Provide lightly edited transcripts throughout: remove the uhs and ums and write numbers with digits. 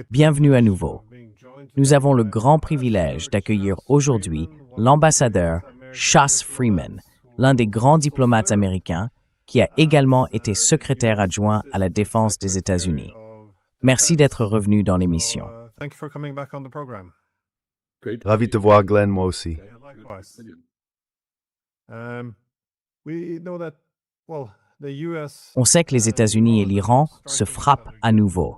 Bienvenue à nouveau. Nous avons le grand privilège d'accueillir aujourd'hui l'ambassadeur Chas Freeman, l'un des grands diplomates américains qui a également été secrétaire adjoint à la défense des États-Unis. Merci d'être revenu dans l'émission. Ravi de te voir, Glenn, moi aussi. On sait que les États-Unis et l'Iran se frappent à nouveau.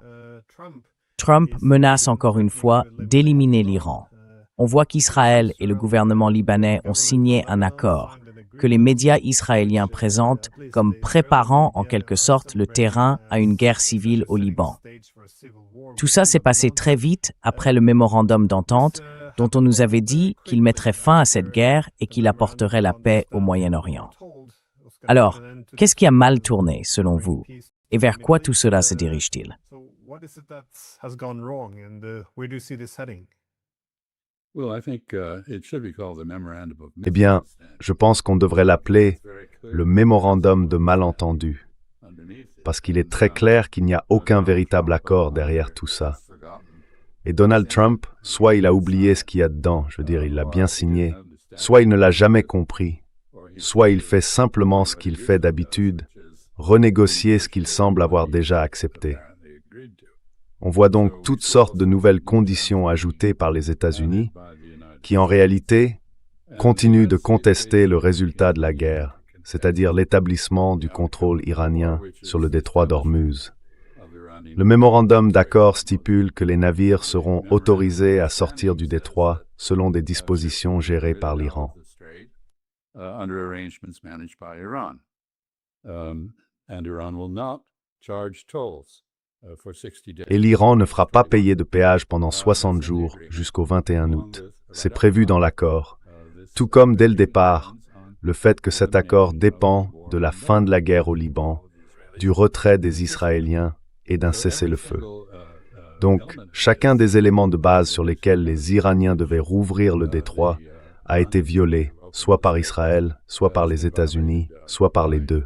Trump menace encore une fois d'éliminer l'Iran. On voit qu'Israël et le gouvernement libanais ont signé un accord que les médias israéliens présentent comme préparant en quelque sorte le terrain à une guerre civile au Liban. Tout ça s'est passé très vite après le mémorandum d'entente dont on nous avait dit qu'il mettrait fin à cette guerre et qu'il apporterait la paix au Moyen-Orient. Alors, qu'est-ce qui a mal tourné selon vous et vers quoi tout cela se dirige-t-il? Eh bien, je pense qu'on devrait l'appeler le mémorandum de malentendu, parce qu'il est très clair qu'il n'y a aucun véritable accord derrière tout ça. Et Donald Trump, soit il a oublié ce qu'il y a dedans, je veux dire, il l'a bien signé, soit il ne l'a jamais compris, soit il fait simplement ce qu'il fait d'habitude, renégocier ce qu'il semble avoir déjà accepté. On voit donc toutes sortes de nouvelles conditions ajoutées par les États-Unis, qui en réalité continuent de contester le résultat de la guerre, c'est-à-dire l'établissement du contrôle iranien sur le détroit d'Ormuz. Le mémorandum d'accord stipule que les navires seront autorisés à sortir du détroit selon des dispositions gérées par l'Iran. Et l'Iran ne fera pas payer de péage pendant 60 jours jusqu'au 21 août. C'est prévu dans l'accord. Tout comme dès le départ, le fait que cet accord dépend de la fin de la guerre au Liban, du retrait des Israéliens et d'un cessez-le-feu. Donc, chacun des éléments de base sur lesquels les Iraniens devaient rouvrir le détroit a été violé, soit par Israël, soit par les États-Unis, soit par les deux.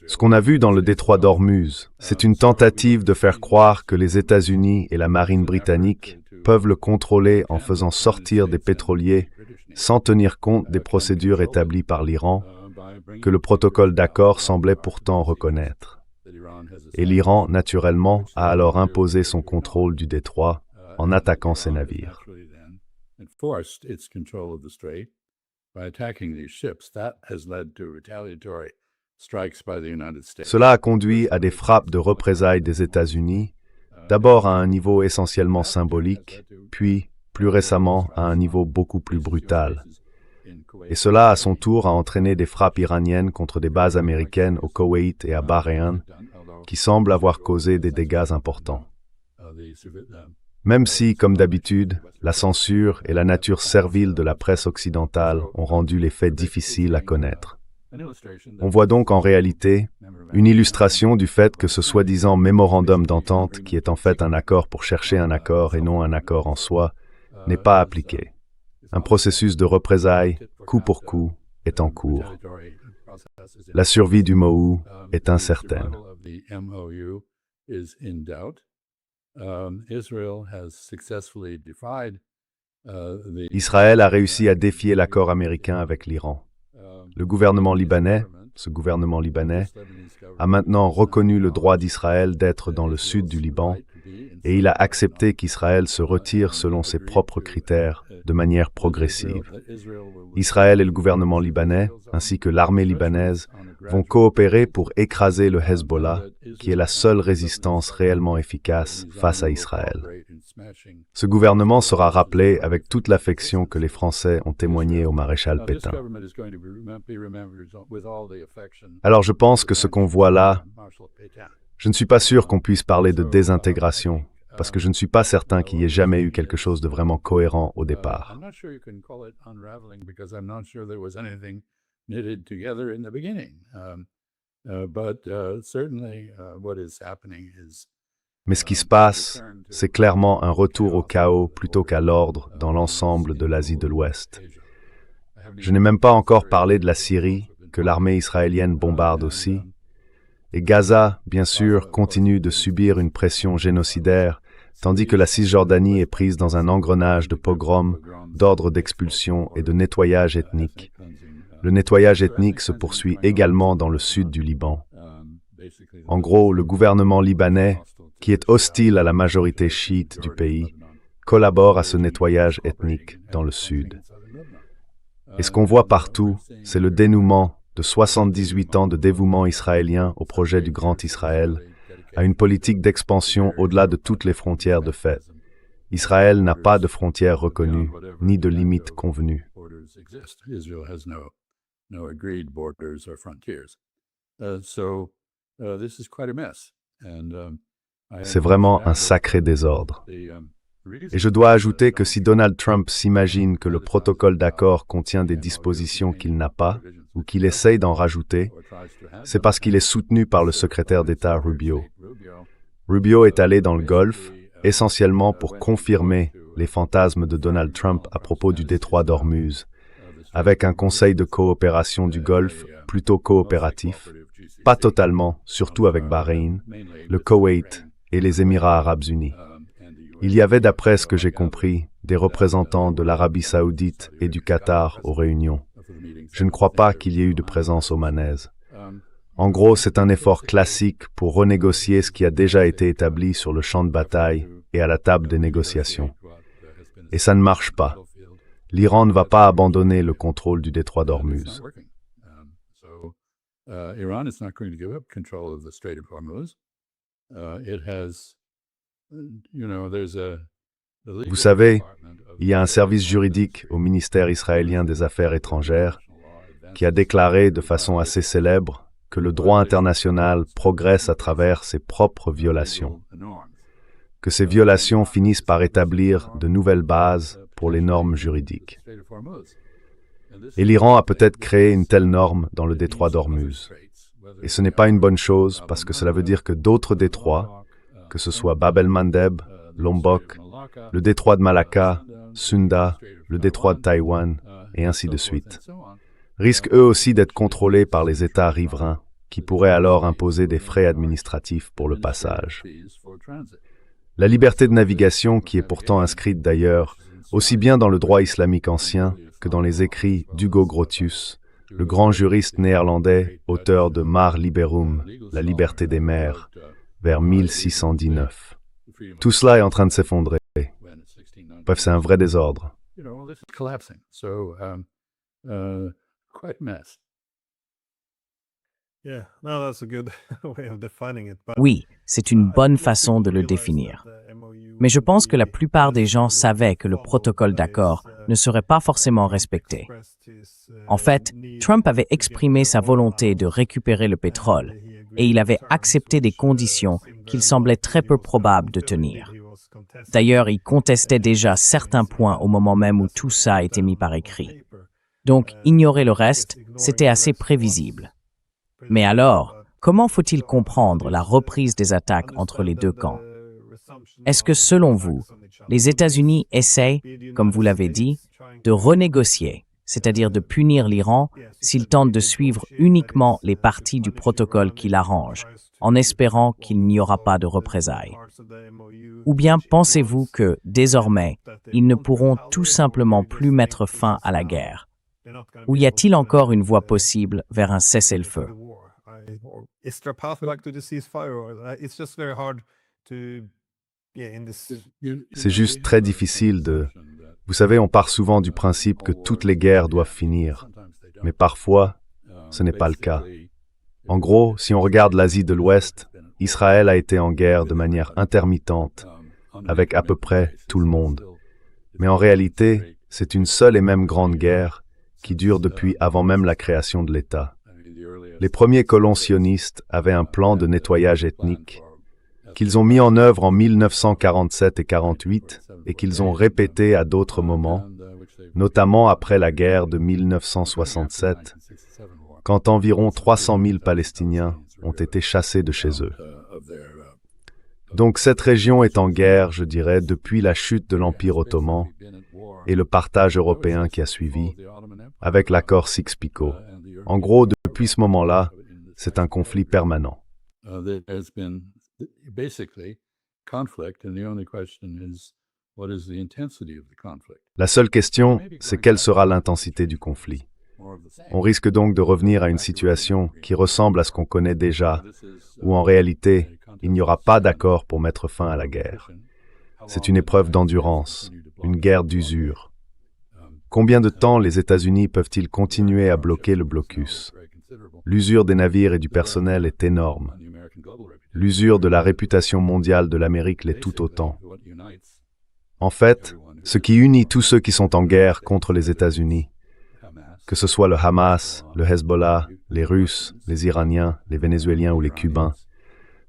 Ce qu'on a vu dans le détroit d'Ormuz, c'est une tentative de faire croire que les États-Unis et la marine britannique peuvent le contrôler en faisant sortir des pétroliers sans tenir compte des procédures établies par l'Iran, que le protocole d'accord semblait pourtant reconnaître. Et l'Iran, naturellement, a alors imposé son contrôle du détroit en attaquant ces navires. Cela a conduit à des frappes de représailles des États-Unis, d'abord à un niveau essentiellement symbolique, puis, plus récemment, à un niveau beaucoup plus brutal. Et cela, à son tour, a entraîné des frappes iraniennes contre des bases américaines au Koweït et à Bahreïn, qui semblent avoir causé des dégâts importants. Même si, comme d'habitude, la censure et la nature servile de la presse occidentale ont rendu les faits difficiles à connaître. On voit donc en réalité une illustration du fait que ce soi-disant mémorandum d'entente, qui est en fait un accord pour chercher un accord et non un accord en soi, n'est pas appliqué. Un processus de représailles, coup pour coup, est en cours. La survie du MOU est incertaine. Israël a réussi à défier l'accord américain avec l'Iran. Le gouvernement libanais, a maintenant reconnu le droit d'Israël d'être dans le sud du Liban et il a accepté qu'Israël se retire selon ses propres critères de manière progressive. Israël et le gouvernement libanais, ainsi que l'armée libanaise, vont coopérer pour écraser le Hezbollah, qui est la seule résistance réellement efficace face à Israël. Ce gouvernement sera rappelé avec toute l'affection que les Français ont témoignée au maréchal Pétain. Alors je pense que ce qu'on voit là, je ne suis pas sûr qu'on puisse parler de désintégration, parce que je ne suis pas certain qu'il y ait jamais eu quelque chose de vraiment cohérent au départ. Mais ce qui se passe, c'est clairement un retour au chaos plutôt qu'à l'ordre dans l'ensemble de l'Asie de l'Ouest. Je n'ai même pas encore parlé de la Syrie, que l'armée israélienne bombarde aussi, Et Gaza, bien sûr, continue de subir une pression génocidaire, tandis que la Cisjordanie est prise dans un engrenage de pogroms, d'ordre d'expulsion et de nettoyage ethnique. Le nettoyage ethnique se poursuit également dans le sud du Liban. En gros, le gouvernement libanais, qui est hostile à la majorité chiite du pays, collabore à ce nettoyage ethnique dans le sud. Et ce qu'on voit partout, c'est le dénouement de 78 ans de dévouement israélien au projet du Grand Israël, à une politique d'expansion au-delà de toutes les frontières de fait. Israël n'a pas de frontières reconnues, ni de limites convenues. C'est vraiment un sacré désordre. Et je dois ajouter que si Donald Trump s'imagine que le protocole d'accord contient des dispositions qu'il n'a pas, ou qu'il essaye d'en rajouter, c'est parce qu'il est soutenu par le secrétaire d'État Rubio. Rubio est allé dans le Golfe, essentiellement pour confirmer les fantasmes de Donald Trump à propos du détroit d'Ormuz, avec un conseil de coopération du Golfe plutôt coopératif, pas totalement, surtout avec Bahreïn, le Koweït et les Émirats arabes unis. Il y avait, d'après ce que j'ai compris, des représentants de l'Arabie saoudite et du Qatar aux réunions. Je ne crois pas qu'il y ait eu de présence omanaise. En gros, c'est un effort classique pour renégocier ce qui a déjà été établi sur le champ de bataille et à la table des négociations. Et ça ne marche pas. L'Iran ne va pas abandonner le contrôle du détroit d'Ormuz. Vous savez, il y a un service juridique au ministère israélien des Affaires étrangères qui a déclaré de façon assez célèbre que le droit international progresse à travers ses propres violations, que ces violations finissent par établir de nouvelles bases pour les normes juridiques. Et l'Iran a peut-être créé une telle norme dans le détroit d'Ormuz. Et ce n'est pas une bonne chose parce que cela veut dire que d'autres détroits, que ce soit Bab el-Mandeb, Lombok, le détroit de Malacca, Sunda, le détroit de Taïwan, et ainsi de suite, risquent eux aussi d'être contrôlés par les États riverains, qui pourraient alors imposer des frais administratifs pour le passage. La liberté de navigation, qui est pourtant inscrite d'ailleurs, aussi bien dans le droit islamique ancien que dans les écrits d'Hugo Grotius, le grand juriste néerlandais, auteur de Mar Liberum, la liberté des mers, vers 1619. Tout cela est en train de s'effondrer. Bref, c'est un vrai désordre. Oui, c'est une bonne façon de le définir. Mais je pense que la plupart des gens savaient que le protocole d'accord ne serait pas forcément respecté. En fait, Trump avait exprimé sa volonté de récupérer le pétrole et il avait accepté des conditions qu'il semblait très peu probable de tenir. D'ailleurs, il contestait déjà certains points au moment même où tout ça a été mis par écrit. Donc, ignorer le reste, c'était assez prévisible. Mais alors, comment faut-il comprendre la reprise des attaques entre les deux camps? Est-ce que, selon vous, les États-Unis essaient, comme vous l'avez dit, de renégocier, c'est-à-dire de punir l'Iran s'il tente de suivre uniquement les parties du protocole qui l'arrangent, en espérant qu'il n'y aura pas de représailles? Ou bien pensez-vous que, désormais, ils ne pourront tout simplement plus mettre fin à la guerre? Ou y a-t-il encore une voie possible vers un cessez-le-feu? C'est juste très difficile de... Vous savez, on part souvent du principe que toutes les guerres doivent finir, mais parfois, ce n'est pas le cas. En gros, si on regarde l'Asie de l'Ouest, Israël a été en guerre de manière intermittente, avec à peu près tout le monde. Mais en réalité, c'est une seule et même grande guerre qui dure depuis avant même la création de l'État. Les premiers colons sionistes avaient un plan de nettoyage ethnique qu'ils ont mis en œuvre en 1947 et 48 et qu'ils ont répété à d'autres moments, notamment après la guerre de 1967, quand environ 300 000 Palestiniens ont été chassés de chez eux. Donc cette région est en guerre, je dirais, depuis la chute de l'Empire ottoman et le partage européen qui a suivi, avec l'accord Sykes-Picot. En gros, depuis ce moment-là, c'est un conflit permanent. There's been basically conflict, and the only question is what is the intensity of the conflict? La seule question, c'est quelle sera l'intensité du conflit. On risque donc de revenir à une situation qui ressemble à ce qu'on connaît déjà, où en réalité, il n'y aura pas d'accord pour mettre fin à la guerre. C'est une épreuve d'endurance, une guerre d'usure. Combien de temps les États-Unis peuvent-ils continuer à bloquer le blocus? L'usure des navires et du personnel est énorme. L'usure de la réputation mondiale de l'Amérique l'est tout autant. En fait, ce qui unit tous ceux qui sont en guerre contre les États-Unis, que ce soit le Hamas, le Hezbollah, les Russes, les Iraniens, les Vénézuéliens ou les Cubains,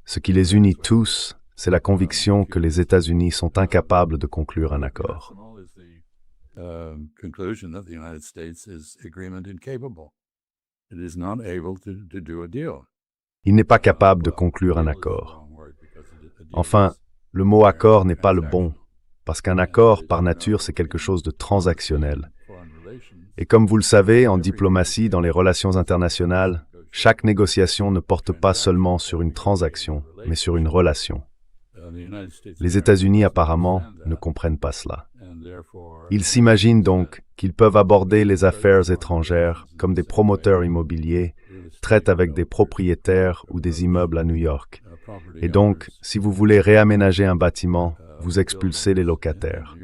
ce qui les unit tous, c'est la conviction que les États-Unis sont incapables de conclure un accord. Il n'est pas capable de conclure un accord. Enfin, le mot accord n'est pas le bon, parce qu'un accord, par nature, c'est quelque chose de transactionnel. Et comme vous le savez, en diplomatie, dans les relations internationales, chaque négociation ne porte pas seulement sur une transaction, mais sur une relation. Les États-Unis, apparemment, ne comprennent pas cela. Ils s'imaginent donc qu'ils peuvent aborder les affaires étrangères comme des promoteurs immobiliers traitent avec des propriétaires ou des immeubles à New York. Et donc, si vous voulez réaménager un bâtiment, vous expulsez les locataires.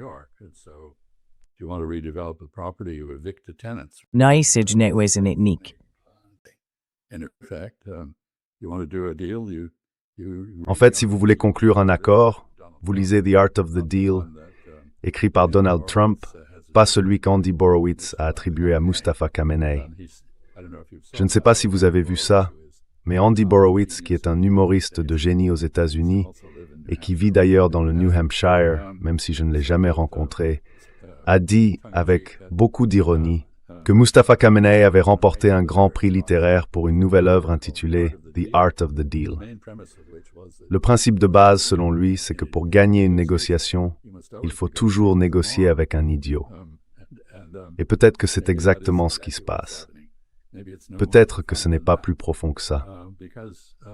Naisedjnetwezenetnik. En fait, si vous voulez conclure un accord, vous lisez The Art of the Deal, écrit par Donald Trump, pas celui qu'Andy Borowitz a attribué à Mustafa Khamenei. Je ne sais pas si vous avez vu ça, mais Andy Borowitz, qui est un humoriste de génie aux États-Unis et qui vit d'ailleurs dans le New Hampshire, même si je ne l'ai jamais rencontré, a dit avec beaucoup d'ironie que Mustafa Khamenei avait remporté un grand prix littéraire pour une nouvelle œuvre intitulée The Art of the Deal. Le principe de base, selon lui, c'est que pour gagner une négociation, il faut toujours négocier avec un idiot. Et peut-être que c'est exactement ce qui se passe. Peut-être que ce n'est pas plus profond que ça,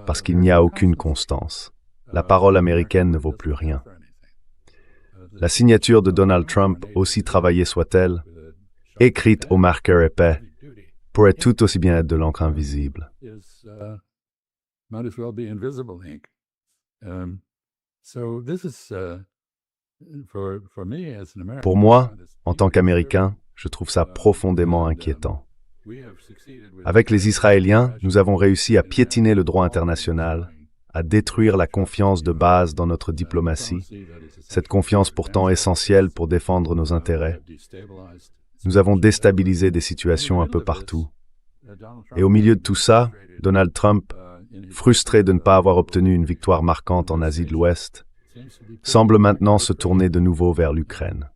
parce qu'il n'y a aucune constance. La parole américaine ne vaut plus rien. La signature de Donald Trump, aussi travaillée soit-elle, écrite au marqueur épais, pourrait tout aussi bien être de l'encre invisible. Pour moi, en tant qu'Américain, je trouve ça profondément inquiétant. Avec les Israéliens, nous avons réussi à piétiner le droit international, à détruire la confiance de base dans notre diplomatie, cette confiance pourtant essentielle pour défendre nos intérêts. Nous avons déstabilisé des situations un peu partout. Et au milieu de tout ça, Donald Trump, frustré de ne pas avoir obtenu une victoire marquante en Asie de l'Ouest, semble maintenant se tourner de nouveau vers l'Ukraine.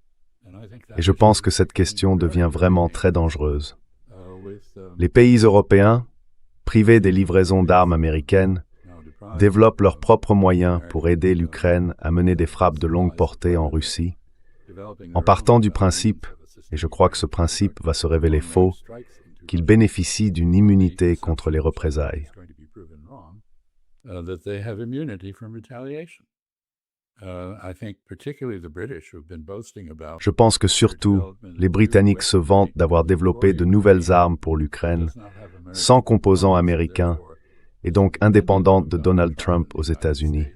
Et je pense que cette question devient vraiment très dangereuse. Les pays européens, privés des livraisons d'armes américaines, développent leurs propres moyens pour aider l'Ukraine à mener des frappes de longue portée en Russie, en partant du principe, et je crois que ce principe va se révéler faux, qu'ils bénéficient d'une immunité contre les représailles. Je pense que surtout, les Britanniques se vantent d'avoir développé de nouvelles armes pour l'Ukraine, sans composants américains, et donc indépendantes de Donald Trump aux États-Unis.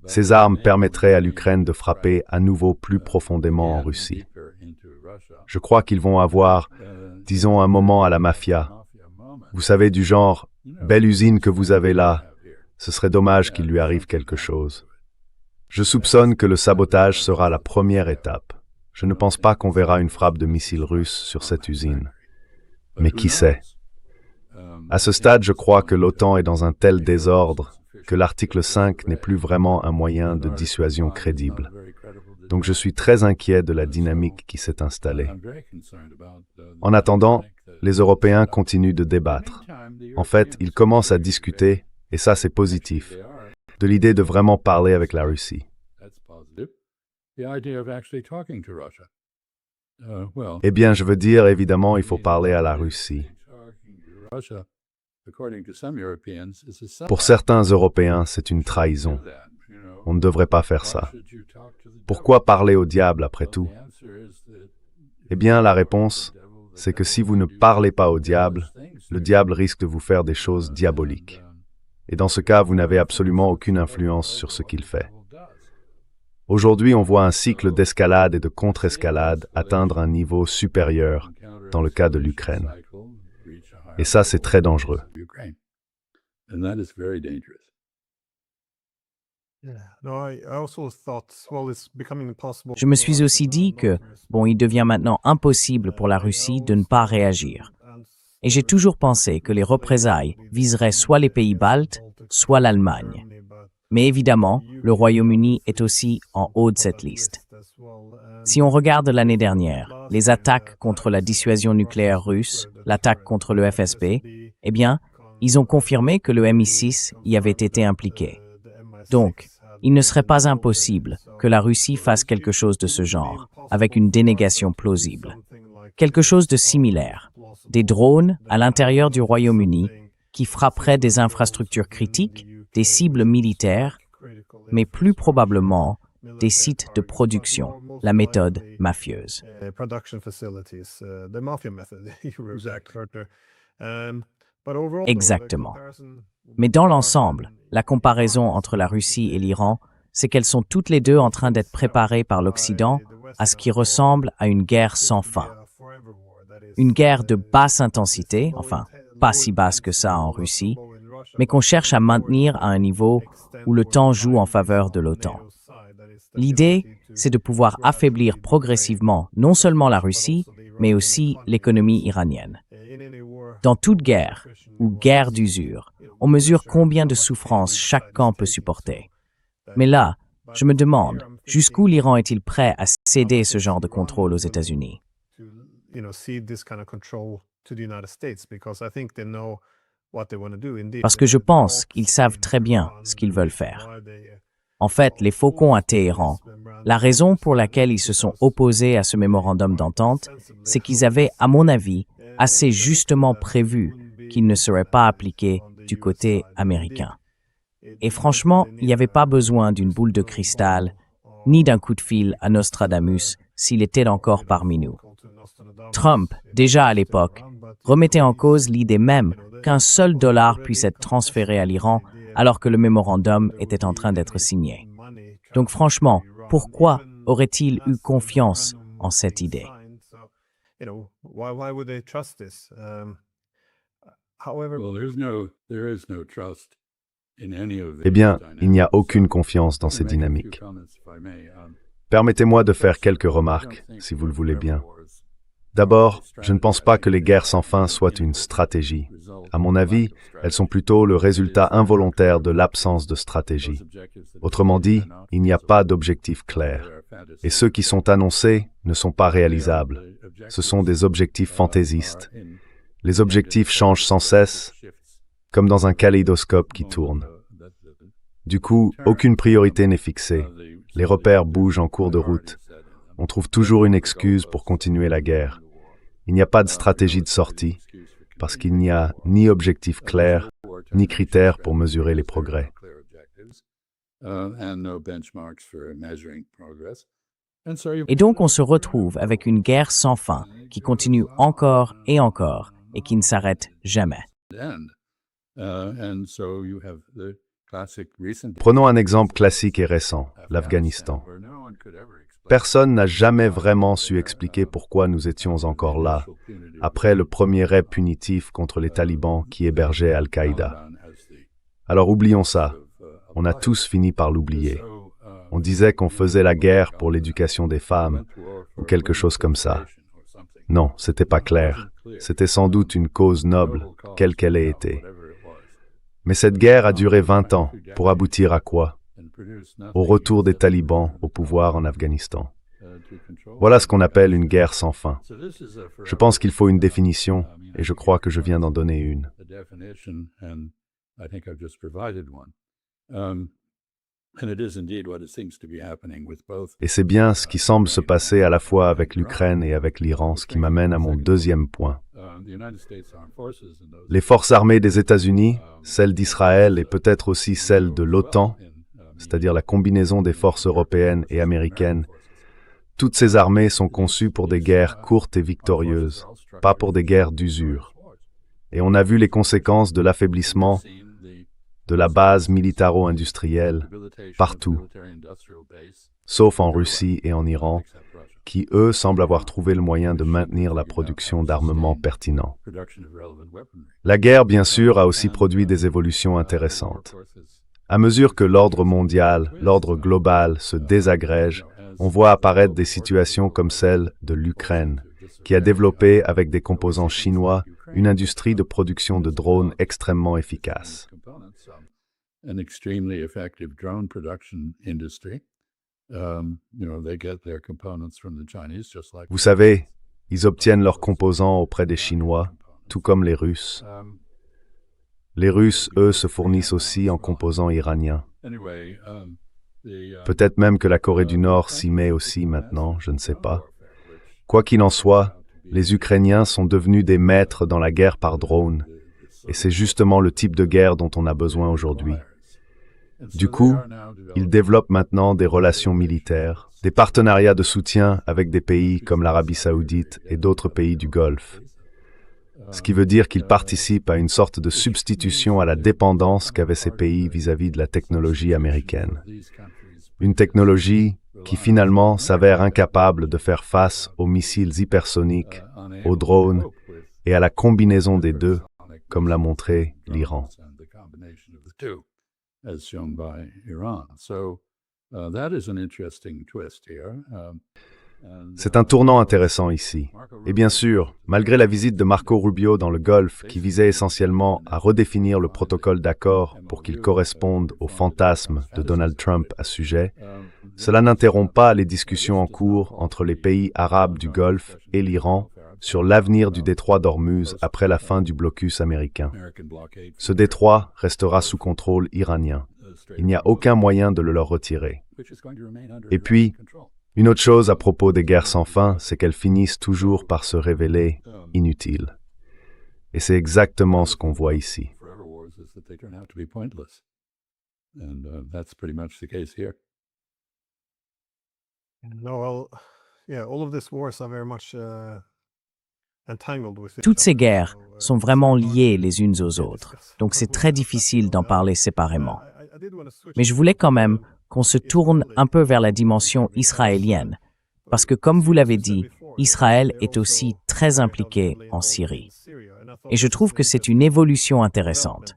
Ces armes permettraient à l'Ukraine de frapper à nouveau plus profondément en Russie. Je crois qu'ils vont avoir, disons, un moment à la mafia. Vous savez, du genre, belle usine que vous avez là, ce serait dommage qu'il lui arrive quelque chose. Je soupçonne que le sabotage sera la première étape. Je ne pense pas qu'on verra une frappe de missiles russes sur cette usine. Mais qui sait? À ce stade, je crois que l'OTAN est dans un tel désordre que l'article 5 n'est plus vraiment un moyen de dissuasion crédible. Donc je suis très inquiet de la dynamique qui s'est installée. En attendant, les Européens continuent de débattre. En fait, ils commencent à discuter, et ça c'est positif, de l'idée de vraiment parler avec la Russie. Eh bien, je veux dire, évidemment, il faut parler à la Russie. Pour certains Européens, c'est une trahison. On ne devrait pas faire ça. Pourquoi parler au diable après tout? Eh bien, la réponse, c'est que si vous ne parlez pas au diable, le diable risque de vous faire des choses diaboliques. Et dans ce cas, vous n'avez absolument aucune influence sur ce qu'il fait. Aujourd'hui, on voit un cycle d'escalade et de contre-escalade atteindre un niveau supérieur dans le cas de l'Ukraine. Et ça, c'est très dangereux. Je me suis aussi dit que, il devient maintenant impossible pour la Russie de ne pas réagir. Et j'ai toujours pensé que les représailles viseraient soit les pays baltes, soit l'Allemagne. Mais évidemment, le Royaume-Uni est aussi en haut de cette liste. Si on regarde l'année dernière, les attaques contre la dissuasion nucléaire russe, l'attaque contre le FSB, eh bien, ils ont confirmé que le MI6 y avait été impliqué. Donc, il ne serait pas impossible que la Russie fasse quelque chose de ce genre, avec une dénégation plausible. Quelque chose de similaire. Des drones à l'intérieur du Royaume-Uni qui frapperaient des infrastructures critiques, des cibles militaires, mais plus probablement des sites de production, la méthode mafieuse. Exactement. Mais dans l'ensemble, la comparaison entre la Russie et l'Iran, c'est qu'elles sont toutes les deux en train d'être préparées par l'Occident à ce qui ressemble à une guerre sans fin. Une guerre de basse intensité, enfin, pas si basse que ça en Russie, mais qu'on cherche à maintenir à un niveau où le temps joue en faveur de l'OTAN. L'idée, c'est de pouvoir affaiblir progressivement non seulement la Russie, mais aussi l'économie iranienne. Dans toute guerre, ou guerre d'usure, on mesure combien de souffrances chaque camp peut supporter. Mais là, je me demande, jusqu'où l'Iran est-il prêt à céder ce genre de contrôle aux États-Unis? Parce que je pense qu'ils savent très bien ce qu'ils veulent faire. En fait, les faucons à Téhéran, la raison pour laquelle ils se sont opposés à ce mémorandum d'entente, c'est qu'ils avaient, à mon avis, assez justement prévu qu'il ne serait pas appliqué du côté américain. Et franchement, il n'y avait pas besoin d'une boule de cristal, ni d'un coup de fil à Nostradamus s'il était encore parmi nous. Trump, déjà à l'époque, remettait en cause l'idée même qu'un seul dollar puisse être transféré à l'Iran alors que le mémorandum était en train d'être signé. Donc franchement, pourquoi aurait-il eu confiance en cette idée? Eh bien, il n'y a aucune confiance dans ces dynamiques. Permettez-moi de faire quelques remarques, si vous le voulez bien. D'abord, je ne pense pas que les guerres sans fin soient une stratégie. À mon avis, elles sont plutôt le résultat involontaire de l'absence de stratégie. Autrement dit, il n'y a pas d'objectif clair. Et ceux qui sont annoncés ne sont pas réalisables. Ce sont des objectifs fantaisistes. Les objectifs changent sans cesse, comme dans un kaléidoscope qui tourne. Du coup, aucune priorité n'est fixée. Les repères bougent en cours de route. On trouve toujours une excuse pour continuer la guerre. Il n'y a pas de stratégie de sortie, parce qu'il n'y a ni objectif clair, ni critères pour mesurer les progrès. Et donc on se retrouve avec une guerre sans fin, qui continue encore et qui ne s'arrête jamais. Prenons un exemple classique et récent, l'Afghanistan. Personne n'a jamais vraiment su expliquer pourquoi nous étions encore là, après le premier raid punitif contre les talibans qui hébergeaient Al-Qaïda. Alors oublions ça. On a tous fini par l'oublier. On disait qu'on faisait la guerre pour l'éducation des femmes, ou quelque chose comme ça. Non, c'était pas clair. C'était sans doute une cause noble, quelle qu'elle ait été. Mais cette guerre a duré 20 ans, pour aboutir à quoi? Au retour des talibans au pouvoir en Afghanistan. Voilà ce qu'on appelle une guerre sans fin. Je pense qu'il faut une définition, et je crois que je viens d'en donner une. Et c'est bien ce qui semble se passer à la fois avec l'Ukraine et avec l'Iran, ce qui m'amène à mon deuxième point. Les forces armées des États-Unis, celles d'Israël et peut-être aussi celles de l'OTAN, c'est-à-dire la combinaison des forces européennes et américaines, toutes ces armées sont conçues pour des guerres courtes et victorieuses, pas pour des guerres d'usure. Et on a vu les conséquences de l'affaiblissement de la base militaro-industrielle partout, sauf en Russie et en Iran, qui, eux, semblent avoir trouvé le moyen de maintenir la production d'armements pertinents. La guerre, bien sûr, a aussi produit des évolutions intéressantes. À mesure que l'ordre mondial, l'ordre global se désagrège, on voit apparaître des situations comme celle de l'Ukraine, qui a développé, avec des composants chinois, une industrie de production de drones extrêmement efficace. Vous savez, ils obtiennent leurs composants auprès des Chinois, tout comme les Russes. Les Russes, eux, se fournissent aussi en composants iraniens. Peut-être même que la Corée du Nord s'y met aussi maintenant, je ne sais pas. Quoi qu'il en soit, les Ukrainiens sont devenus des maîtres dans la guerre par drone, et c'est justement le type de guerre dont on a besoin aujourd'hui. Du coup, ils développent maintenant des relations militaires, des partenariats de soutien avec des pays comme l'Arabie saoudite et d'autres pays du Golfe. Ce qui veut dire qu'ils participent à une sorte de substitution à la dépendance qu'avaient ces pays vis-à-vis de la technologie américaine. Une technologie qui finalement s'avère incapable de faire face aux missiles hypersoniques, aux drones et à la combinaison des deux, comme l'a montré l'Iran. C'est un tournant intéressant ici. Et bien sûr, malgré la visite de Marco Rubio dans le Golfe qui visait essentiellement à redéfinir le protocole d'accord pour qu'il corresponde au fantasme de Donald Trump à ce sujet, cela n'interrompt pas les discussions en cours entre les pays arabes du Golfe et l'Iran sur l'avenir du détroit d'Ormuz après la fin du blocus américain. Ce détroit restera sous contrôle iranien. Il n'y a aucun moyen de le leur retirer. Et puis, une autre chose à propos des guerres sans fin, c'est qu'elles finissent toujours par se révéler inutiles. Et c'est exactement ce qu'on voit ici. Toutes ces guerres sont vraiment liées les unes aux autres, donc c'est très difficile d'en parler séparément. Mais je voulais quand même qu'on se tourne un peu vers la dimension israélienne, parce que comme vous l'avez dit, Israël est aussi très impliqué en Syrie. Et je trouve que c'est une évolution intéressante.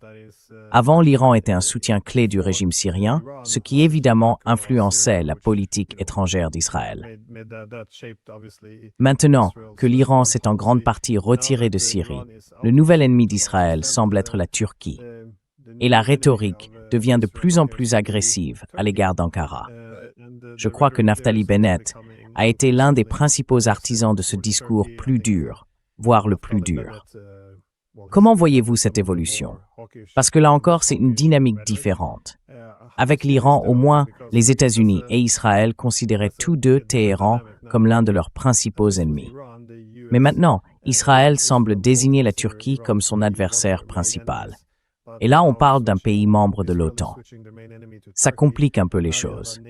Avant, l'Iran était un soutien clé du régime syrien, ce qui évidemment influençait la politique étrangère d'Israël. Maintenant que l'Iran s'est en grande partie retiré de Syrie, le nouvel ennemi d'Israël semble être la Turquie. Et la rhétorique devient de plus en plus agressive à l'égard d'Ankara. Je crois que Naftali Bennett a été l'un des principaux artisans de ce discours plus dur, voire le plus dur. Comment voyez-vous cette évolution? Parce que là encore, c'est une dynamique différente. Avec l'Iran, au moins, les États-Unis et Israël considéraient tous deux Téhéran comme l'un de leurs principaux ennemis. Mais maintenant, Israël semble désigner la Turquie comme son adversaire principal. Et là, on parle d'un pays membre de l'OTAN. Ça complique un peu les choses.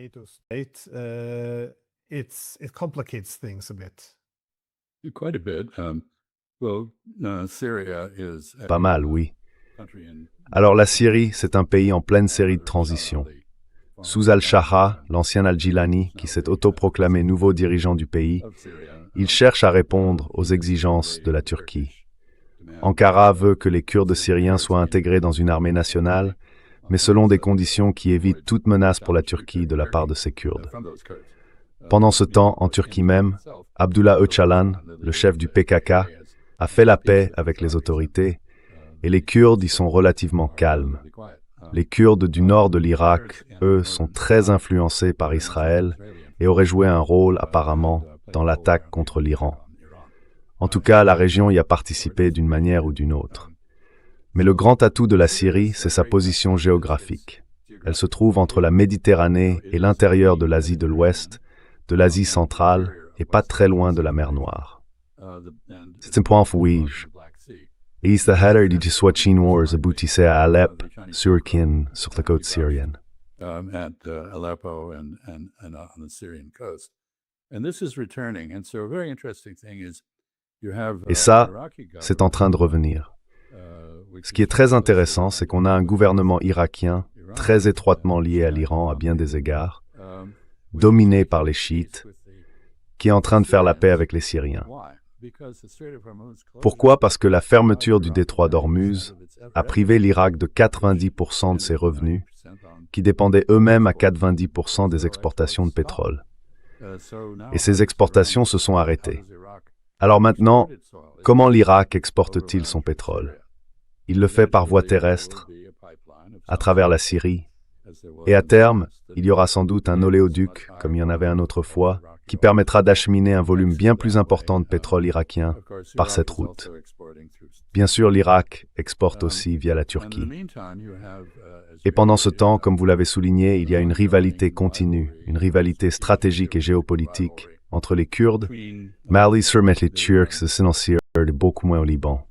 Pas mal, oui. Alors la Syrie, c'est un pays en pleine série de transitions. Sous al-Shaha, l'ancien al-Jilani, qui s'est autoproclamé nouveau dirigeant du pays, il cherche à répondre aux exigences de la Turquie. Ankara veut que les Kurdes syriens soient intégrés dans une armée nationale, mais selon des conditions qui évitent toute menace pour la Turquie de la part de ces Kurdes. Pendant ce temps, en Turquie même, Abdullah Öcalan, le chef du PKK, a fait la paix avec les autorités, et les Kurdes y sont relativement calmes. Les Kurdes du nord de l'Irak, eux, sont très influencés par Israël et auraient joué un rôle, apparemment, dans l'attaque contre l'Iran. En tout cas, la région y a participé d'une manière ou d'une autre. Mais le grand atout de la Syrie, c'est sa position géographique. Elle se trouve entre la Méditerranée et l'intérieur de l'Asie de l'Ouest, de l'Asie centrale et pas très loin de la mer Noire. C'est un point fouillage. Et the header du Swatchin Wars aboutissait à Alep, Surkin, sur la côte syrienne. At Aleppo and on the Syrian coast. And this is returning. And so a very interesting thing is you have Et ça, Iraqi government, c'est en train de revenir. which Ce qui est très intéressant, c'est qu'on a un gouvernement irakien très étroitement lié à l'Iran à bien des égards, dominé par les chiites, qui est en train de faire la paix avec les Syriens. Pourquoi? Parce que la fermeture du détroit d'Ormuz a privé l'Irak de 90% de ses revenus, qui dépendaient eux-mêmes à 90% des exportations de pétrole. Et ces exportations se sont arrêtées. Alors maintenant, comment l'Irak exporte-t-il son pétrole? Il le fait par voie terrestre, à travers la Syrie, et à terme, il y aura sans doute un oléoduc, comme il y en avait un autrefois, qui permettra d'acheminer un volume bien plus important de pétrole irakien par cette route. Bien sûr, l'Irak exporte aussi via la Turquie. Et pendant ce temps, comme vous l'avez souligné, il y a une rivalité continue, une rivalité stratégique et géopolitique entre les Kurdes, Mali sur les Turcs, c'est et beaucoup moins au Liban.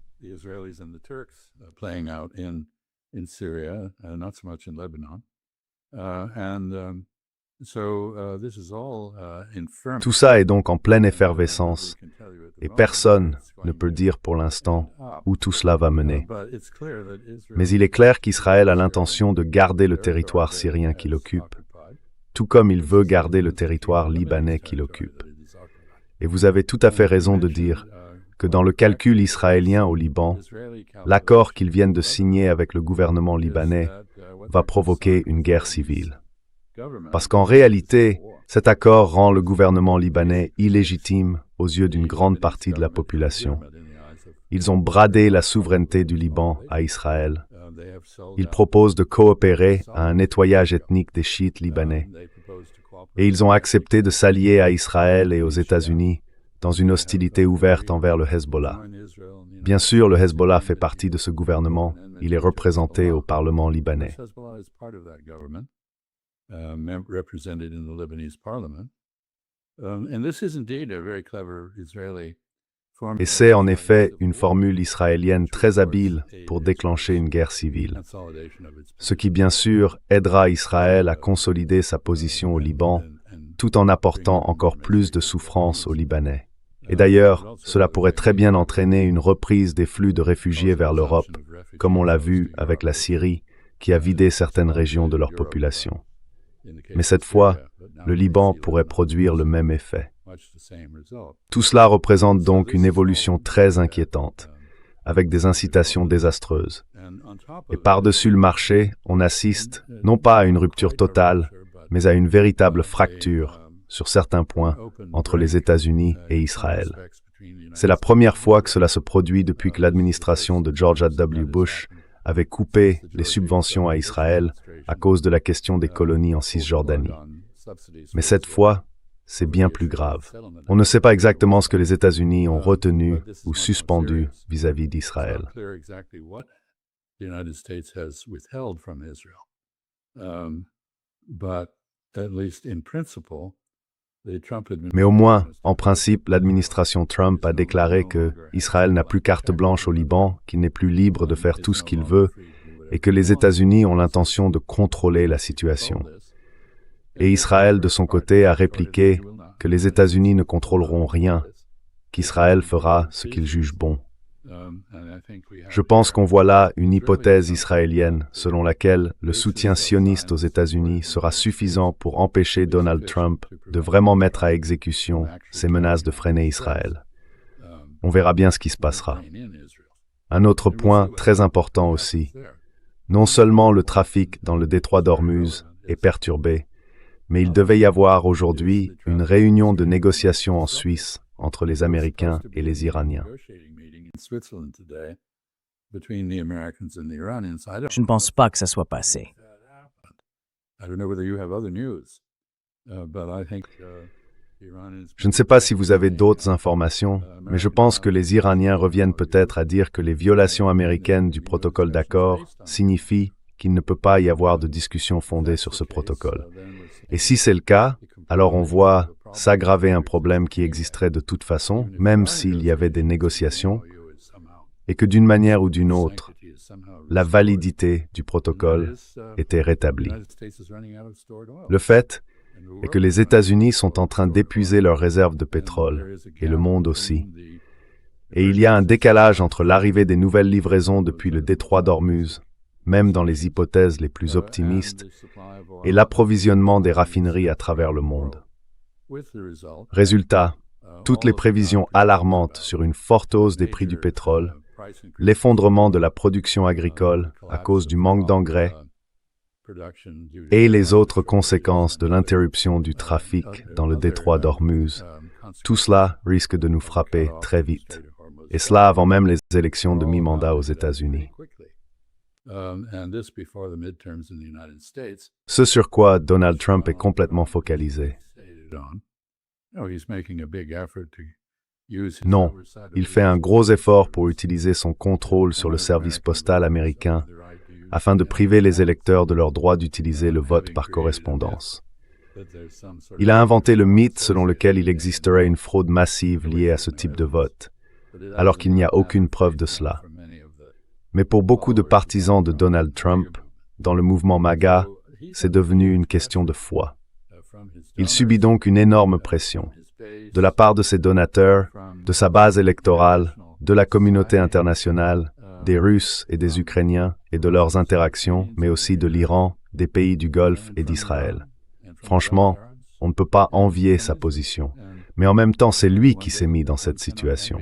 Tout ça est donc en pleine effervescence et personne ne peut dire pour l'instant où tout cela va mener. Mais il est clair qu'Israël a l'intention de garder le territoire syrien qu'il occupe, tout comme il veut garder le territoire libanais qu'il occupe. Et vous avez tout à fait raison de dire que dans le calcul israélien au Liban, l'accord qu'ils viennent de signer avec le gouvernement libanais va provoquer une guerre civile. Parce qu'en réalité, cet accord rend le gouvernement libanais illégitime aux yeux d'une grande partie de la population. Ils ont bradé la souveraineté du Liban à Israël. Ils proposent de coopérer à un nettoyage ethnique des chiites libanais. Et ils ont accepté de s'allier à Israël et aux États-Unis dans une hostilité ouverte envers le Hezbollah. Bien sûr, le Hezbollah fait partie de ce gouvernement. Il est représenté au Parlement libanais. Represented in the Lebanese parliament. And this is indeed a very clever Israeli formula. Et c'est en effet une formule israélienne très habile pour déclencher une guerre civile. Ce qui bien sûr aidera Israël à consolider sa position au Liban, tout en apportant encore plus de souffrance aux Libanais. Et d'ailleurs, cela pourrait très bien entraîner une reprise des flux de réfugiés vers l'Europe, comme on l'a vu avec la Syrie, qui a vidé certaines régions de leur population. Mais cette fois, le Liban pourrait produire le même effet. Tout cela représente donc une évolution très inquiétante, avec des incitations désastreuses. Et par-dessus le marché, on assiste non pas à une rupture totale, mais à une véritable fracture, sur certains points, entre les États-Unis et Israël. C'est la première fois que cela se produit depuis que l'administration de George W. Bush avait coupé les subventions à Israël à cause de la question des colonies en Cisjordanie. Mais cette fois, c'est bien plus grave. On ne sait pas exactement ce que les États-Unis ont retenu ou suspendu vis-à-vis d'Israël. Mais au moins, en principe, l'administration Trump a déclaré que Israël n'a plus carte blanche au Liban, qu'il n'est plus libre de faire tout ce qu'il veut, et que les États-Unis ont l'intention de contrôler la situation. Et Israël, de son côté, a répliqué que les États-Unis ne contrôleront rien, qu'Israël fera ce qu'il juge bon. Je pense qu'on voit là une hypothèse israélienne selon laquelle le soutien sioniste aux États-Unis sera suffisant pour empêcher Donald Trump de vraiment mettre à exécution ses menaces de freiner Israël. On verra bien ce qui se passera. Un autre point très important aussi, non seulement le trafic dans le détroit d'Ormuz est perturbé, mais il devait y avoir aujourd'hui une réunion de négociation en Suisse entre les Américains et les Iraniens. Je ne pense pas que ça soit passé. Je ne sais pas si vous avez d'autres informations, mais je pense que les Iraniens reviennent peut-être à dire que les violations américaines du protocole d'accord signifient qu'il ne peut pas y avoir de discussion fondée sur ce protocole. Et si c'est le cas, alors on voit s'aggraver un problème qui existerait de toute façon, même s'il y avait des négociations. et que d'une manière ou d'une autre, la validité du protocole était rétablie. Le fait est que les États-Unis sont en train d'épuiser leurs réserves de pétrole, et le monde aussi. Et il y a un décalage entre l'arrivée des nouvelles livraisons depuis le détroit d'Ormuz, même dans les hypothèses les plus optimistes, et l'approvisionnement des raffineries à travers le monde. Résultat, toutes les prévisions alarmantes sur une forte hausse des prix du pétrole, l'effondrement de la production agricole à cause du manque d'engrais et les autres conséquences de l'interruption du trafic dans le détroit d'Ormuz, tout cela risque de nous frapper très vite, et cela avant même les élections de mi-mandat aux États-Unis. Ce sur quoi Donald Trump est complètement focalisé. Non, il fait un gros effort pour utiliser son contrôle sur le service postal américain afin de priver les électeurs de leur droit d'utiliser le vote par correspondance. Il a inventé le mythe selon lequel il existerait une fraude massive liée à ce type de vote, alors qu'il n'y a aucune preuve de cela. Mais pour beaucoup de partisans de Donald Trump, dans le mouvement MAGA, c'est devenu une question de foi. Il subit donc une énorme pression, de la part de ses donateurs, de sa base électorale, de la communauté internationale, des Russes et des Ukrainiens et de leurs interactions, mais aussi de l'Iran, des pays du Golfe et d'Israël. Franchement, on ne peut pas envier sa position, mais en même temps, c'est lui qui s'est mis dans cette situation,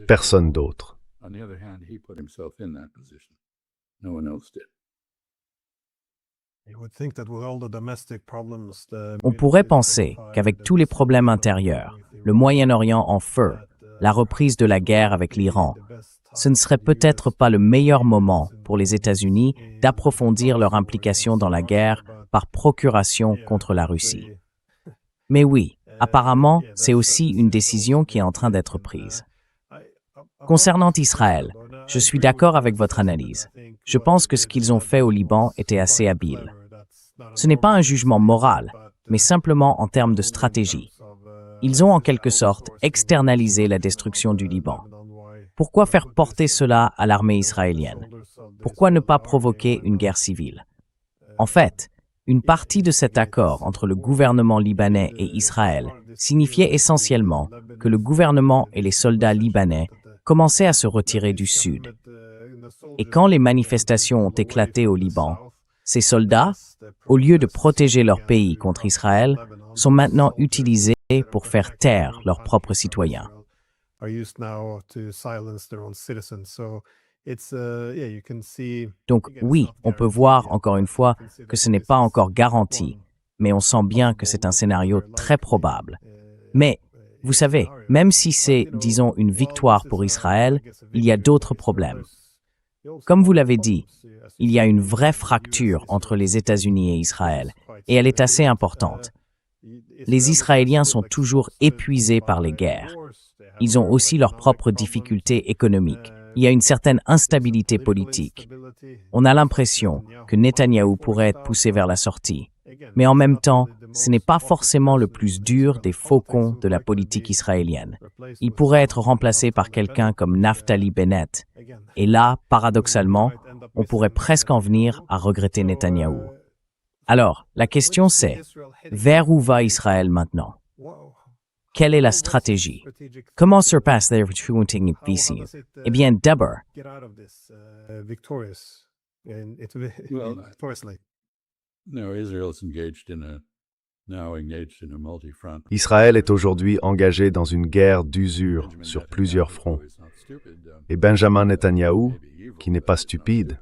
personne d'autre. On pourrait penser qu'avec tous les problèmes intérieurs, le Moyen-Orient en feu, la reprise de la guerre avec l'Iran, ce ne serait peut-être pas le meilleur moment pour les États-Unis d'approfondir leur implication dans la guerre par procuration contre la Russie. Mais oui, apparemment, c'est aussi une décision qui est en train d'être prise. Concernant Israël, je suis d'accord avec votre analyse. Je pense que ce qu'ils ont fait au Liban était assez habile. Ce n'est pas un jugement moral, mais simplement en termes de stratégie. Ils ont en quelque sorte externalisé la destruction du Liban. Pourquoi faire porter cela à l'armée israélienne? Pourquoi ne pas provoquer une guerre civile? En fait, une partie de cet accord entre le gouvernement libanais et Israël signifiait essentiellement que le gouvernement et les soldats libanais commençaient à se retirer du sud. Et quand les manifestations ont éclaté au Liban, ces soldats, au lieu de protéger leur pays contre Israël, sont maintenant utilisés pour faire taire leurs propres citoyens. Donc oui, on peut voir encore une fois que ce n'est pas encore garanti, mais on sent bien que c'est un scénario très probable. Mais, vous savez, même si c'est, disons, une victoire pour Israël, il y a d'autres problèmes. Comme vous l'avez dit, il y a une vraie fracture entre les États-Unis et Israël, et elle est assez importante. Les Israéliens sont toujours épuisés par les guerres. Ils ont aussi leurs propres difficultés économiques. Il y a une certaine instabilité politique. On a l'impression que Netanyahou pourrait être poussé vers la sortie. Mais en même temps, ce n'est pas forcément le plus dur des faucons de la politique israélienne. Il pourrait être remplacé par quelqu'un comme Naftali Bennett. Et là, paradoxalement, on pourrait presque en venir à regretter Netanyahou. Alors, la question c'est, vers où va Israël maintenant? Quelle est la stratégie? Comment se passe their shooting vision? Eh bien, d'abord, Israël est aujourd'hui engagé dans une guerre d'usure sur plusieurs fronts. Et Benjamin Netanyahou, qui n'est pas stupide,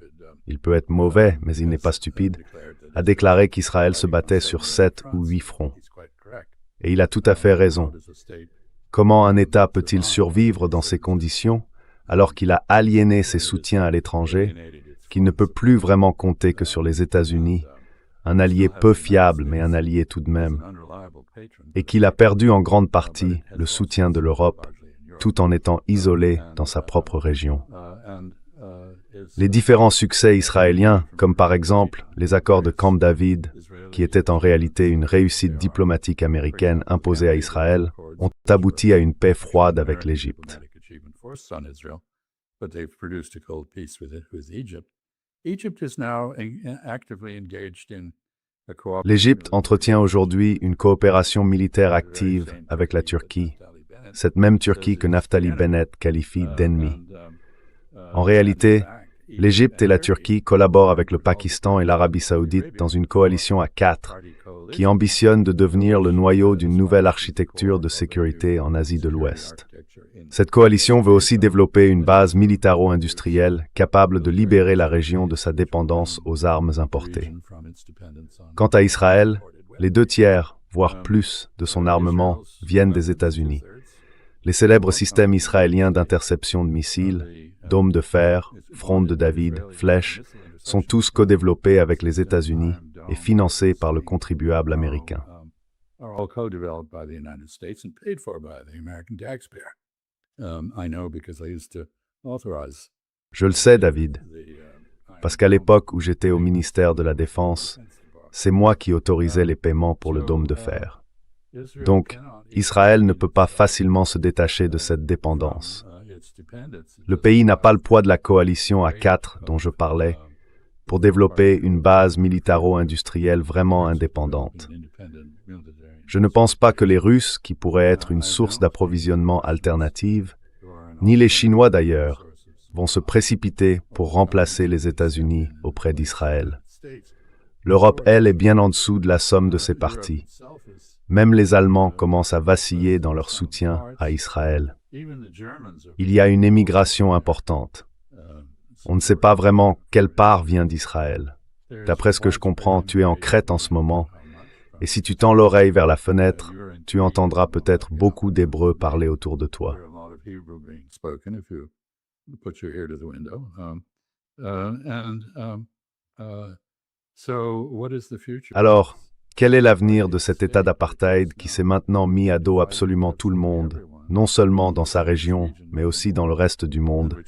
il peut être mauvais, mais il n'est pas stupide, a déclaré qu'Israël se battait sur 7 ou 8 fronts. Et il a tout à fait raison. Comment un État peut-il survivre dans ces conditions alors qu'il a aliéné ses soutiens à l'étranger, qu'il ne peut plus vraiment compter que sur les États-Unis, un allié peu fiable mais un allié tout de même, et qu'il a perdu en grande partie le soutien de l'Europe tout en étant isolé dans sa propre région. Les différents succès israéliens, comme par exemple les accords de Camp David, qui étaient en réalité une réussite diplomatique américaine imposée à Israël, ont abouti à une paix froide avec l'Égypte. but they've produced a cold peace with Egypt. Egypt is now actively engaged in a cooperation. L'Égypte entretient aujourd'hui une coopération militaire active avec la Turquie, cette même Turquie que Naftali Bennett qualifie d'ennemi. En réalité, l'Égypte et la Turquie collaborent avec le Pakistan et l'Arabie saoudite dans une coalition à 4 qui ambitionne de devenir le noyau d'une nouvelle architecture de sécurité en Asie de l'Ouest. Cette coalition veut aussi développer une base militaro-industrielle capable de libérer la région de sa dépendance aux armes importées. Quant à Israël, les 2/3, voire plus, de son armement viennent des États-Unis. Les célèbres systèmes israéliens d'interception de missiles, dômes de fer, fronde de David, flèches, sont tous co-développés avec les États-Unis et financés par le contribuable américain. Are all co-developed by the United States and paid for by the American taxpayer. I know because I used to authorize Je le sais, David, parce qu'à l'époque où j'étais au ministère de la Défense, c'est moi qui autorisais les paiements pour le dôme de fer. Donc, Israël ne peut pas facilement se détacher de cette dépendance. Le pays n'a pas le poids de la coalition à 4 dont je parlais pour développer une base militaro-industrielle vraiment indépendante. Je ne pense pas que les Russes, qui pourraient être une source d'approvisionnement alternative, ni les Chinois d'ailleurs, vont se précipiter pour remplacer les États-Unis auprès d'Israël. L'Europe, elle, est bien en dessous de la somme de ses parties. Même les Allemands commencent à vaciller dans leur soutien à Israël. Il y a une émigration importante. On ne sait pas vraiment quelle part vient d'Israël. D'après ce que je comprends, tu es en Crète en ce moment, et si tu tends l'oreille vers la fenêtre, tu entendras peut-être beaucoup d'hébreu parler autour de toi. Alors, quel est l'avenir de cet état d'apartheid qui s'est maintenant mis à dos absolument tout le monde, non seulement dans sa région, mais aussi dans le reste du monde,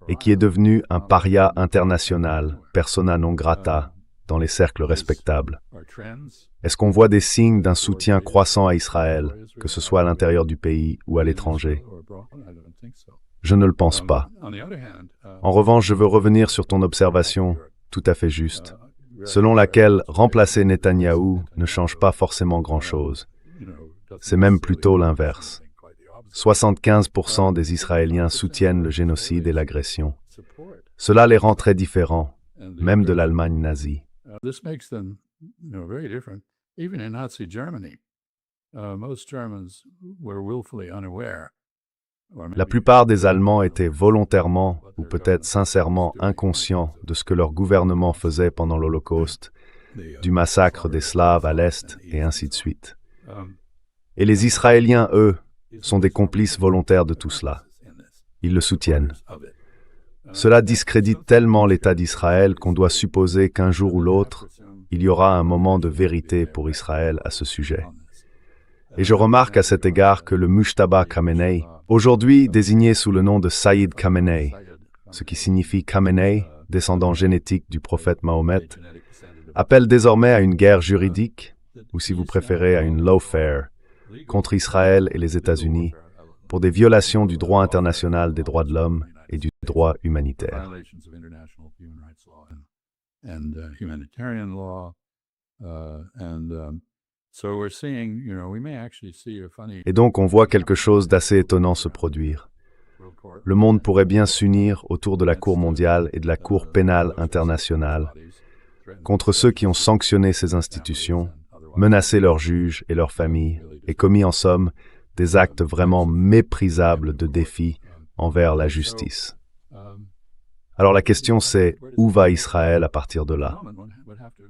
et qui est devenu un paria international, persona non grata, dans les cercles respectables? Est-ce qu'on voit des signes d'un soutien croissant à Israël, que ce soit à l'intérieur du pays ou à l'étranger? Je ne le pense pas. En revanche, je veux revenir sur ton observation, tout à fait juste, selon laquelle remplacer Netanyahou ne change pas forcément grand-chose. C'est même plutôt l'inverse. 75% des Israéliens soutiennent le génocide et l'agression. Cela les rend très différents, même de l'Allemagne nazie. This makes them, very different. Even in Nazi Germany, most Germans were willfully unaware. La plupart des Allemands étaient volontairement ou peut-être sincèrement inconscients de ce que leur gouvernement faisait pendant l'Holocauste, du massacre des Slaves à l'Est et ainsi de suite. Et les Israéliens, eux, sont des complices volontaires de tout cela. Ils le soutiennent. Cela discrédite tellement l'État d'Israël qu'on doit supposer qu'un jour ou l'autre, il y aura un moment de vérité pour Israël à ce sujet. Et je remarque à cet égard que le Mujtaba Khamenei, aujourd'hui désigné sous le nom de Saïd Khamenei, ce qui signifie Khamenei, descendant génétique du prophète Mahomet, appelle désormais à une guerre juridique, ou si vous préférez à une lawfare, contre Israël et les États-Unis, pour des violations du droit international des droits de l'homme et du droit humanitaire. Et donc on voit quelque chose d'assez étonnant se produire. Le monde pourrait bien s'unir autour de la Cour mondiale et de la Cour pénale internationale contre ceux qui ont sanctionné ces institutions, menacé leurs juges et leurs familles et commis en somme des actes vraiment méprisables de défi envers la justice. Alors la question c'est, où va Israël à partir de là?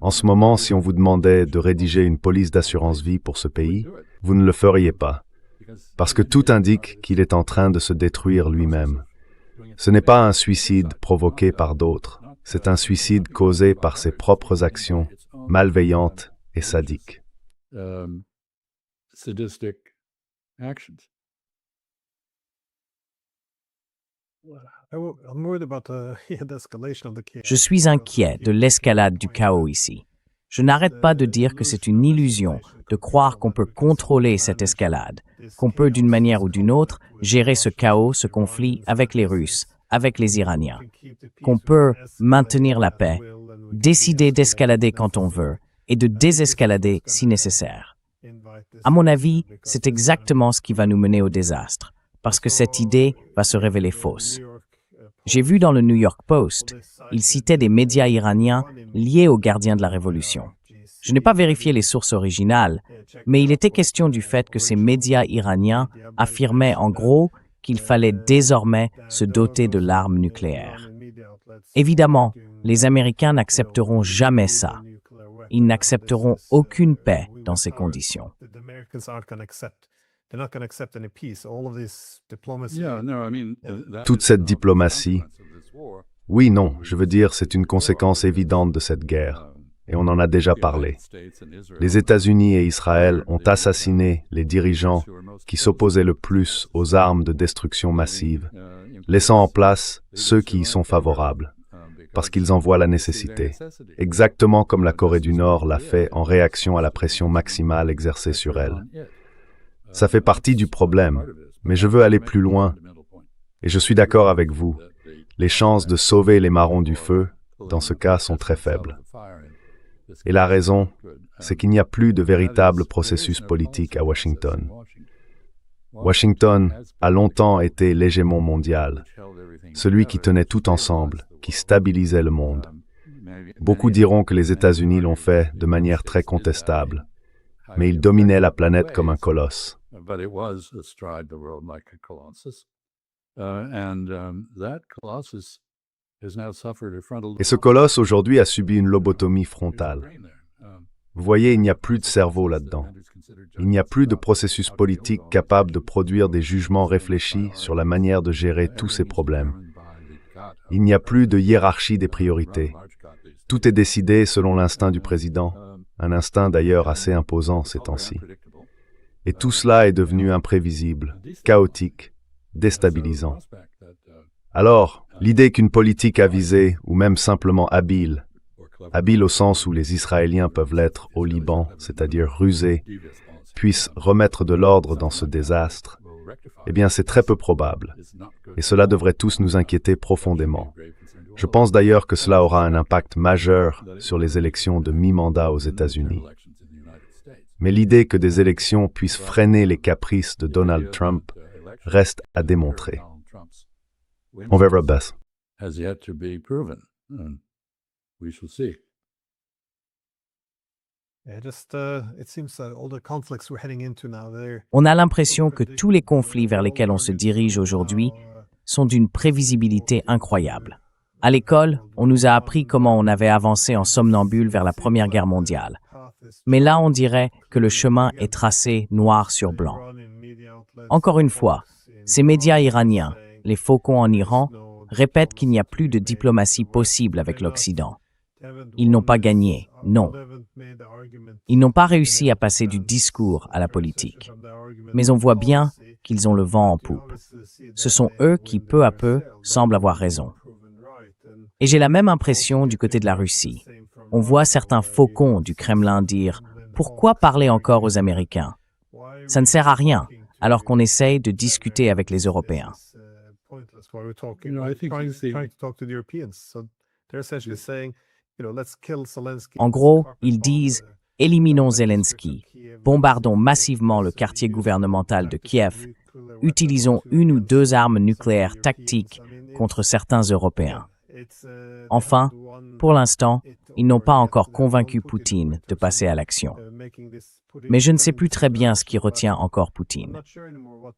En ce moment, si on vous demandait de rédiger une police d'assurance vie pour ce pays, vous ne le feriez pas, parce que tout indique qu'il est en train de se détruire lui-même. Ce n'est pas un suicide provoqué par d'autres, c'est un suicide causé par ses propres actions malveillantes et sadiques. Je suis inquiet de l'escalade du chaos ici. Je n'arrête pas de dire que c'est une illusion de croire qu'on peut contrôler cette escalade, qu'on peut d'une manière ou d'une autre gérer ce chaos, ce conflit avec les Russes, avec les Iraniens, qu'on peut maintenir la paix, décider d'escalader quand on veut et de désescalader si nécessaire. À mon avis, c'est exactement ce qui va nous mener au désastre, parce que cette idée va se révéler fausse. J'ai vu dans le New York Post, il citait des médias iraniens liés aux gardiens de la Révolution. Je n'ai pas vérifié les sources originales, mais il était question du fait que ces médias iraniens affirmaient en gros qu'il fallait désormais se doter de l'arme nucléaire. Évidemment, les Américains n'accepteront jamais ça. Ils n'accepteront aucune paix dans ces conditions. Toute cette diplomatie, oui, non, je veux dire, c'est une conséquence évidente de cette guerre. Et on en a déjà parlé. Les États-Unis et Israël ont assassiné les dirigeants qui s'opposaient le plus aux armes de destruction massive, laissant en place ceux qui y sont favorables, parce qu'ils en voient la nécessité, exactement comme la Corée du Nord l'a fait en réaction à la pression maximale exercée sur elle. Ça fait partie du problème, mais je veux aller plus loin, et je suis d'accord avec vous. Les chances de sauver les marrons du feu, dans ce cas, sont très faibles. Et la raison, c'est qu'il n'y a plus de véritable processus politique à Washington. Washington a longtemps été l'hégémon mondial, celui qui tenait tout ensemble, qui stabilisait le monde. Beaucoup diront que les États-Unis l'ont fait de manière très contestable, mais ils dominaient la planète comme un colosse. Et ce colosse, aujourd'hui, a subi une lobotomie frontale. Vous voyez, il n'y a plus de cerveau là-dedans. Il n'y a plus de processus politique capable de produire des jugements réfléchis sur la manière de gérer tous ces problèmes. Il n'y a plus de hiérarchie des priorités. Tout est décidé selon l'instinct du président, un instinct d'ailleurs assez imposant ces temps-ci. Et tout cela est devenu imprévisible, chaotique, déstabilisant. Alors, l'idée qu'une politique avisée, ou même simplement habile au sens où les Israéliens peuvent l'être au Liban, c'est-à-dire rusés, puisse remettre de l'ordre dans ce désastre, eh bien c'est très peu probable. Et cela devrait tous nous inquiéter profondément. Je pense d'ailleurs que cela aura un impact majeur sur les élections de mi-mandat aux États-Unis. Mais l'idée que des élections puissent freiner les caprices de Donald Trump reste à démontrer. On verra bien. On a l'impression que tous les conflits vers lesquels on se dirige aujourd'hui sont d'une prévisibilité incroyable. À l'école, on nous a appris comment on avait avancé en somnambule vers la Première Guerre mondiale. Mais là, on dirait que le chemin est tracé noir sur blanc. Encore une fois, ces médias iraniens, les faucons en Iran, répètent qu'il n'y a plus de diplomatie possible avec l'Occident. Ils n'ont pas gagné, non. Ils n'ont pas réussi à passer du discours à la politique. Mais on voit bien qu'ils ont le vent en poupe. Ce sont eux qui, peu à peu, semblent avoir raison. Et j'ai la même impression du côté de la Russie. On voit certains faucons du Kremlin dire « Pourquoi parler encore aux Américains ? Ça ne sert à rien, alors qu'on essaye de discuter avec les Européens. » En gros, ils disent « Éliminons Zelensky, bombardons massivement le quartier gouvernemental de Kiev, utilisons une ou deux armes nucléaires tactiques contre certains Européens. » Enfin, pour l'instant, ils n'ont pas encore convaincu Poutine de passer à l'action. Mais je ne sais plus très bien ce qui retient encore Poutine.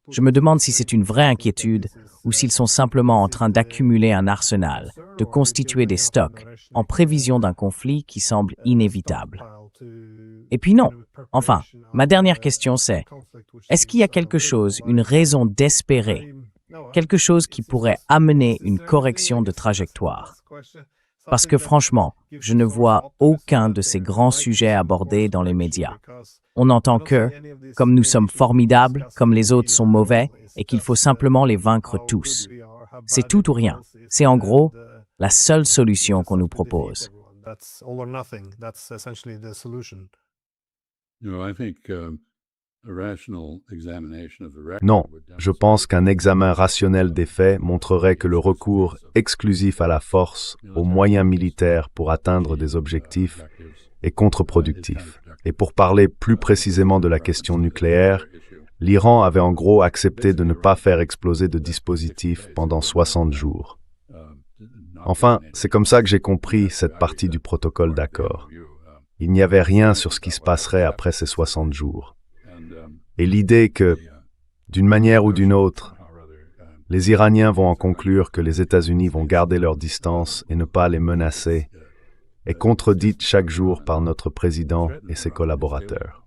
Je me demande si c'est une vraie inquiétude ou s'ils sont simplement en train d'accumuler un arsenal, de constituer des stocks, en prévision d'un conflit qui semble inévitable. Et puis non. Enfin, ma dernière question c'est, est-ce qu'il y a quelque chose, une raison d'espérer, quelque chose qui pourrait amener une correction de trajectoire? Parce que franchement, je ne vois aucun de ces grands sujets abordés dans les médias. On n'entend que, comme nous sommes formidables, comme les autres sont mauvais, et qu'il faut simplement les vaincre tous. C'est tout ou rien. C'est en gros la seule solution qu'on nous propose. Non, je pense qu'un examen rationnel des faits montrerait que le recours exclusif à la force, aux moyens militaires pour atteindre des objectifs, est contre-productif. Et pour parler plus précisément de la question nucléaire, l'Iran avait en gros accepté de ne pas faire exploser de dispositif pendant 60 jours. Enfin, c'est comme ça que j'ai compris cette partie du protocole d'accord. Il n'y avait rien sur ce qui se passerait après ces 60 jours. Et l'idée que, d'une manière ou d'une autre, les Iraniens vont en conclure que les États-Unis vont garder leur distance et ne pas les menacer, est contredite chaque jour par notre président et ses collaborateurs.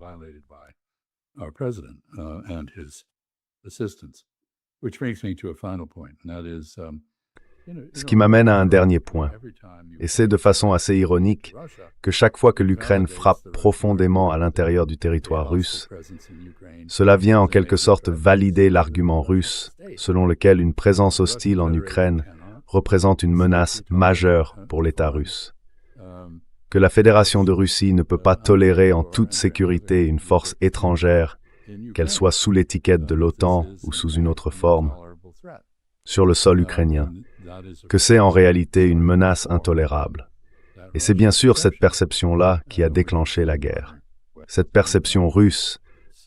Ce qui m'amène à un dernier point, et c'est de façon assez ironique que chaque fois que l'Ukraine frappe profondément à l'intérieur du territoire russe, cela vient en quelque sorte valider l'argument russe selon lequel une présence hostile en Ukraine représente une menace majeure pour l'État russe, que la Fédération de Russie ne peut pas tolérer en toute sécurité une force étrangère, qu'elle soit sous l'étiquette de l'OTAN ou sous une autre forme, sur le sol ukrainien, que c'est en réalité une menace intolérable. Et c'est bien sûr cette perception-là qui a déclenché la guerre. Cette perception russe,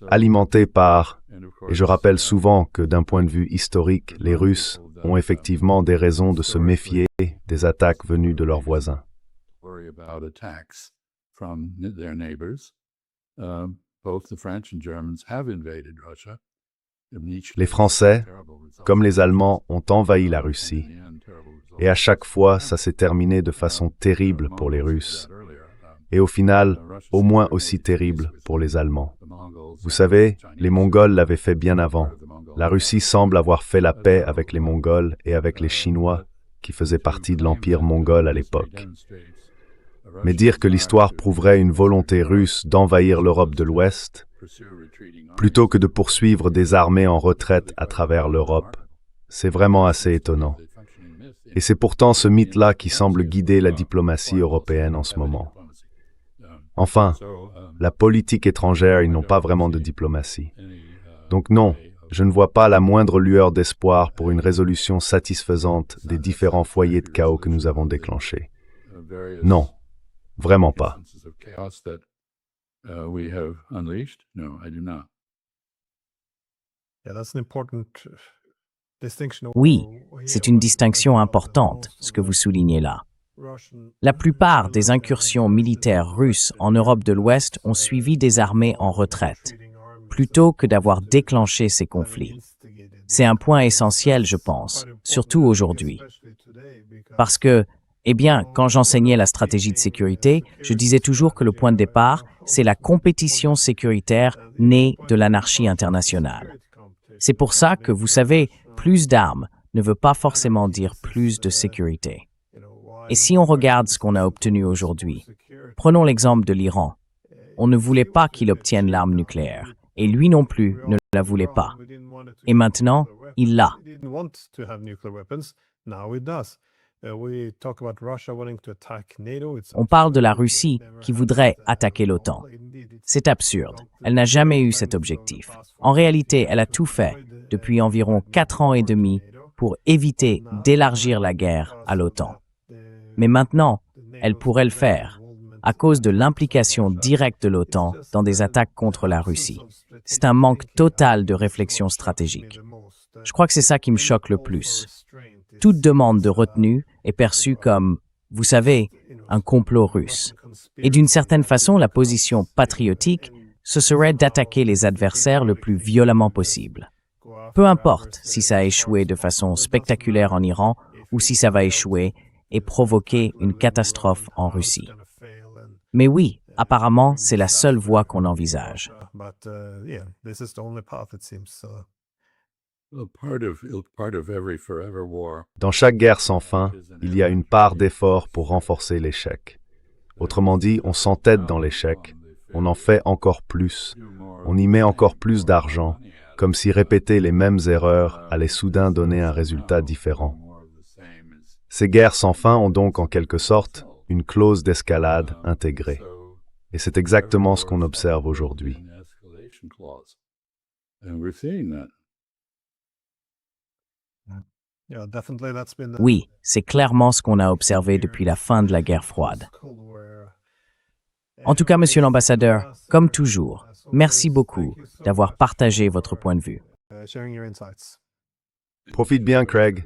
alimentée par, et je rappelle souvent que d'un point de vue historique, les Russes ont effectivement des raisons de se méfier des attaques venues de leurs voisins. Les Français, comme les Allemands, ont envahi la Russie. Et à chaque fois, ça s'est terminé de façon terrible pour les Russes. Et au final, au moins aussi terrible pour les Allemands. Vous savez, les Mongols l'avaient fait bien avant. La Russie semble avoir fait la paix avec les Mongols et avec les Chinois, qui faisaient partie de l'Empire mongol à l'époque. Mais dire que l'histoire prouverait une volonté russe d'envahir l'Europe de l'Ouest, plutôt que de poursuivre des armées en retraite à travers l'Europe, c'est vraiment assez étonnant. Et c'est pourtant ce mythe-là qui semble guider la diplomatie européenne en ce moment. Enfin, la politique étrangère, ils n'ont pas vraiment de diplomatie. Donc non, je ne vois pas la moindre lueur d'espoir pour une résolution satisfaisante des différents foyers de chaos que nous avons déclenchés. Non, vraiment pas. Oui, c'est une distinction importante, ce que vous soulignez là. La plupart des incursions militaires russes en Europe de l'Ouest ont suivi des armées en retraite, plutôt que d'avoir déclenché ces conflits. C'est un point essentiel, je pense, surtout aujourd'hui. Parce que, quand j'enseignais la stratégie de sécurité, je disais toujours que le point de départ, c'est la compétition sécuritaire née de l'anarchie internationale. C'est pour ça que, vous savez, plus d'armes ne veut pas forcément dire plus de sécurité. Et si on regarde ce qu'on a obtenu aujourd'hui, prenons l'exemple de l'Iran. On ne voulait pas qu'il obtienne l'arme nucléaire, et lui non plus ne la voulait pas. Et maintenant, il l'a. On parle de la Russie qui voudrait attaquer l'OTAN. C'est absurde. Elle n'a jamais eu cet objectif. En réalité, elle a tout fait, depuis environ 4 ans et demi, pour éviter d'élargir la guerre à l'OTAN. Mais maintenant, elle pourrait le faire, à cause de l'implication directe de l'OTAN dans des attaques contre la Russie. C'est un manque total de réflexion stratégique. Je crois que c'est ça qui me choque le plus. Toute demande de retenue est perçue comme, vous savez, un complot russe. Et d'une certaine façon, la position patriotique, ce serait d'attaquer les adversaires le plus violemment possible. Peu importe si ça a échoué de façon spectaculaire en Iran ou si ça va échouer et provoquer une catastrophe en Russie. Mais oui, apparemment, c'est la seule voie qu'on envisage. Dans chaque guerre sans fin, il y a une part d'effort pour renforcer l'échec. Autrement dit, on s'entête dans l'échec, on en fait encore plus, on y met encore plus d'argent, comme si répéter les mêmes erreurs allait soudain donner un résultat différent. Ces guerres sans fin ont donc en quelque sorte une clause d'escalade intégrée. Et c'est exactement ce qu'on observe aujourd'hui. clause. And we're seeing that. Oui, c'est clairement ce qu'on a observé depuis la fin de la guerre froide. En tout cas, monsieur l'ambassadeur, comme toujours, merci beaucoup d'avoir partagé votre point de vue. Profite bien, Craig.